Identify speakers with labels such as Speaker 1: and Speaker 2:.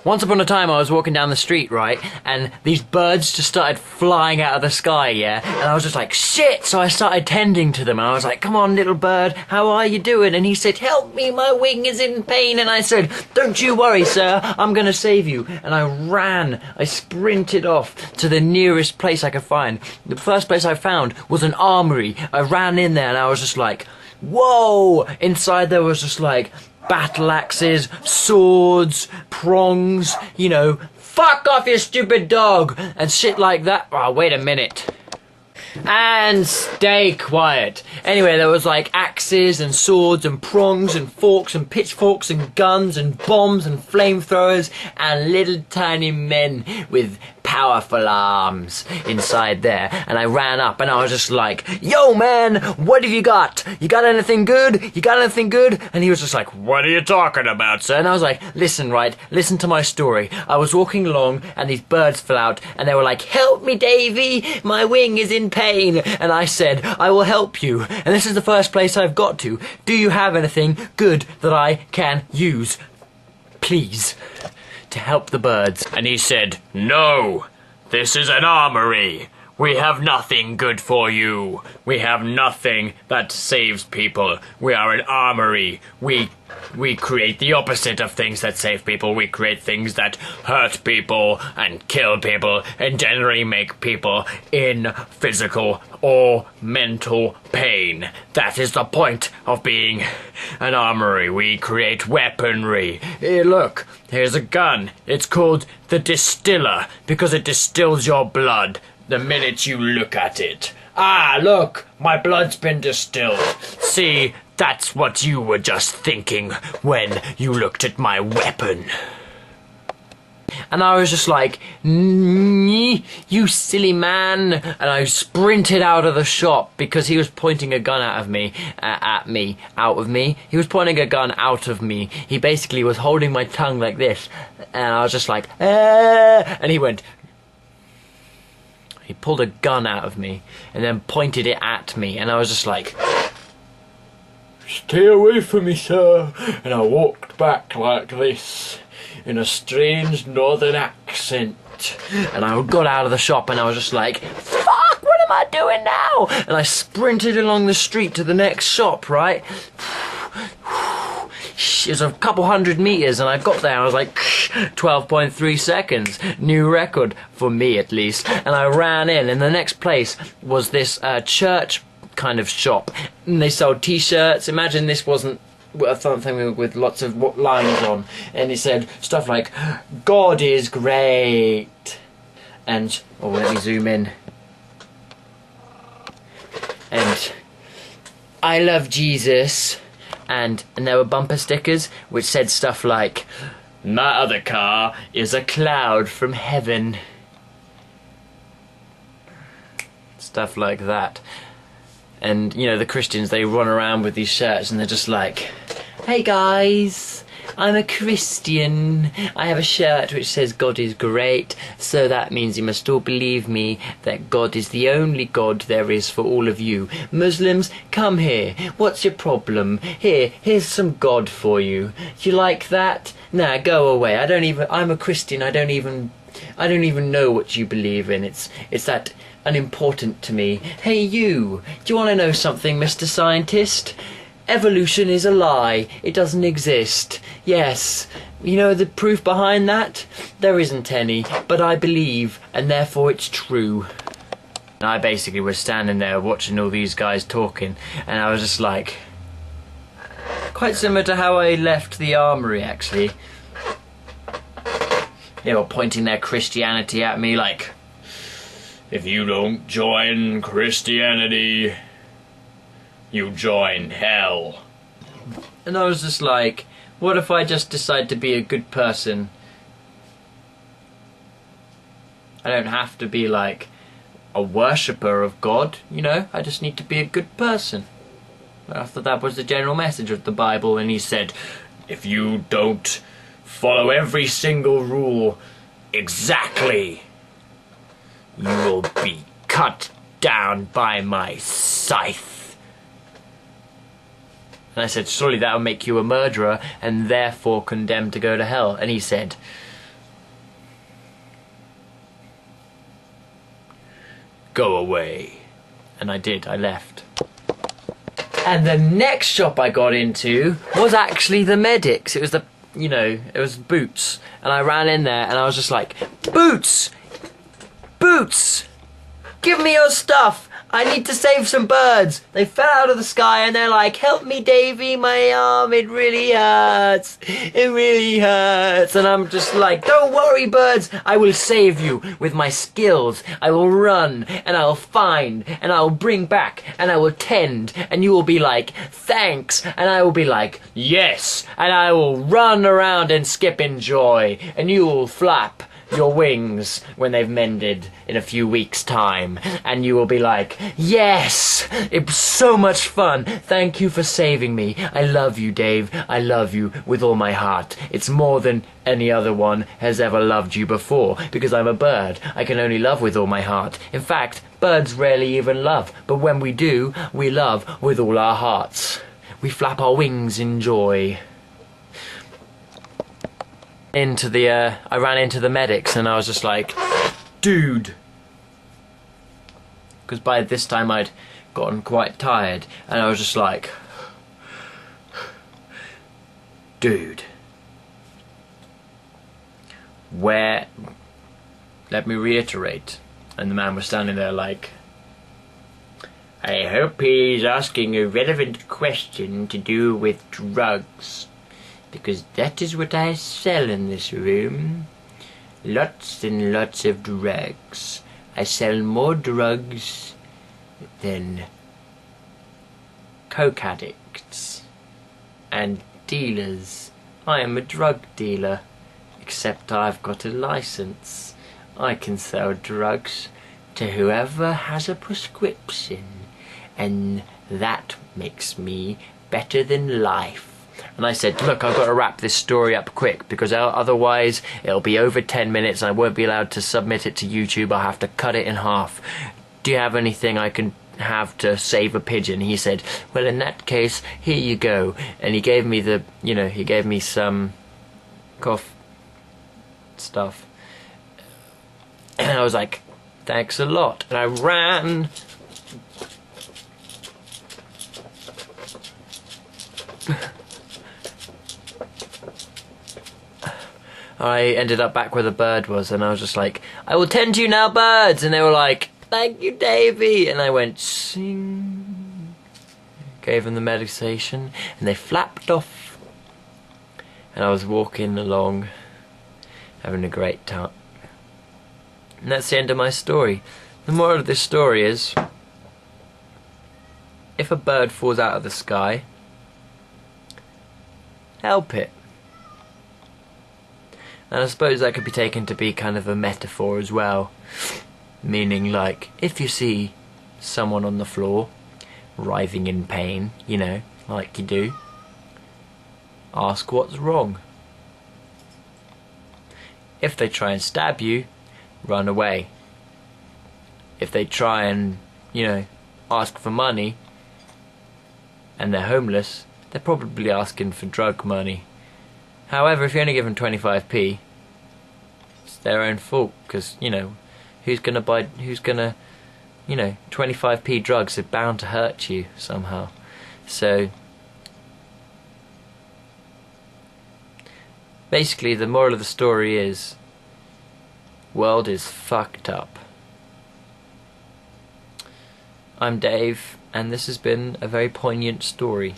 Speaker 1: Once upon a time I was walking down the street, right, and these birds just started flying out of the sky, yeah, and I was just like, shit, so I started tending to them, and I was like, come on, little bird, how are you doing? And he said, help me, my wing is in pain, and I said, don't you worry, sir, I'm gonna save you, and I sprinted off to the nearest place I could find. The first place I found was an armory. I ran in there, and I was just like, whoa! Inside there was just like battle axes, swords, prongs, you know, fuck off you stupid dog, and shit like that. Oh, wait a minute. And stay quiet. Anyway, there was like axes and swords and prongs and forks and pitchforks and guns and bombs and flamethrowers and little tiny men with powerful arms inside there. And I ran up and I was just like, yo man, what have you got? You got anything good? You got anything good? And he was just like, what are you talking about, sir? And I was like, listen, right, listen to my story. I was walking along and these birds fell out and they were like, help me, Davy, my wing is in pain. And I said, I will help you. And this is the first place I've got to. Do you have anything good that I can use, please, to help the birds? And he said, no, this is an armory. We have nothing good for you. We have nothing that saves people. We are an armory. We create the opposite of things that save people. We create things that hurt people and kill people and generally make people in physical or mental pain. That is the point of being an armory. We create weaponry. Here, look, here's a gun. It's called the distiller because it distills your blood the minute you look at it. Ah, look, my blood's been distilled. See, that's what you were just thinking when you looked at my weapon. And I was just like, you silly man. And I sprinted out of the shop because he was pointing a gun out of me. He was pointing a gun out of me. He basically was holding my tongue like this. And I was just like, and he went, he pulled a gun out of me and then pointed it at me, and I was just like, stay away from me, sir. And I walked back like this in a strange northern accent, and I got out of the shop and I was just like, fuck, what am I doing now? And I sprinted along the street to the next shop, right? It was a couple 100 meters and I got there and I was like 12.3 seconds, new record for me at least. And I ran in, and the next place was this church kind of shop, and they sold t-shirts. Imagine this wasn't something with lots of lines on, and it said stuff like God is great, and oh, let me zoom in, and I love Jesus. And there were bumper stickers which said stuff like, my other car is a cloud from heaven. Stuff like that. And, you know, the Christians, they run around with these shirts and they're just like, hey guys, I'm a Christian. I have a shirt which says God is great, so that means you must all believe me that God is the only God there is for all of you. Muslims, come here. What's your problem? Here's some God for you. Do you like that? Nah, go away. I'm a Christian. I don't even know what you believe in. It's that unimportant to me. Hey you, do you want to know something, Mr. Scientist? Evolution is a lie. It doesn't exist. Yes. You know the proof behind that? There isn't any, but I believe, and therefore it's true. And I basically was standing there watching all these guys talking, and I was just like, quite similar to how I left the armory, actually. They were pointing their Christianity at me like, if you don't join Christianity, you join hell. And I was just like, what if I just decide to be a good person? I don't have to be like a worshipper of God, you know? I just need to be a good person. I thought that was the general message of the Bible, and he said, if you don't follow every single rule exactly, you will be cut down by my scythe. And I said, surely that will make you a murderer and therefore condemned to go to hell. And he said, go away. And I did, I left. And the next shop I got into was actually the medics. It was the, you know, it was Boots. And I ran in there and I was just like, Boots! Boots! Give me your stuff! I need to save some birds. They fell out of the sky and they're like, help me, Davy, my arm, it really hurts. It really hurts. And I'm just like, don't worry, birds. I will save you with my skills. I will run and I'll find and I'll bring back and I will tend. And you will be like, thanks. And I will be like, yes. And I will run around and skip in joy. And you will flap your wings when they've mended in a few weeks' time, and you will be like, yes, it was so much fun, thank you for saving me, I love you, Dave, I love you with all my heart, it's more than any other one has ever loved you before, because I'm a bird, I can only love with all my heart. In fact, birds rarely even love, but when we do, we love with all our hearts. We flap our wings in joy. I ran into the medics and I was just like, dude, because by this time I'd gotten quite tired and I was just like, dude, let me reiterate. And the man was standing there like, I hope he's asking a relevant question to do with drugs. Because that is what I sell in this room. Lots and lots of drugs. I sell more drugs than coke addicts and dealers. I am a drug dealer, except I've got a license. I can sell drugs to whoever has a prescription, and that makes me better than life. And I said, look, I've got to wrap this story up quick because otherwise it'll be over 10 minutes and I won't be allowed to submit it to YouTube. I'll have to cut it in half. Do you have anything I can have to save a pigeon? He said, well, in that case, here you go. And he gave me he gave me some cough stuff. And I was like, thanks a lot. And I ran. I ended up back where the bird was and I was just like, I will tend to you now, birds. And they were like, thank you, Davy. And I went, sing. Gave them the medication and they flapped off. And I was walking along, having a great time. And that's the end of my story. The moral of this story is, if a bird falls out of the sky, help it. And I suppose that could be taken to be kind of a metaphor as well. Meaning, like, if you see someone on the floor writhing in pain, you know, like you do, ask what's wrong. If they try and stab you, run away. If they try and, you know, ask for money and they're homeless, they're probably asking for drug money. However, if you only give them 25p, it's their own fault, because, you know, who's gonna, you know, 25p drugs are bound to hurt you somehow. So, basically the moral of the story is, world is fucked up. I'm Dave, and this has been a very poignant story.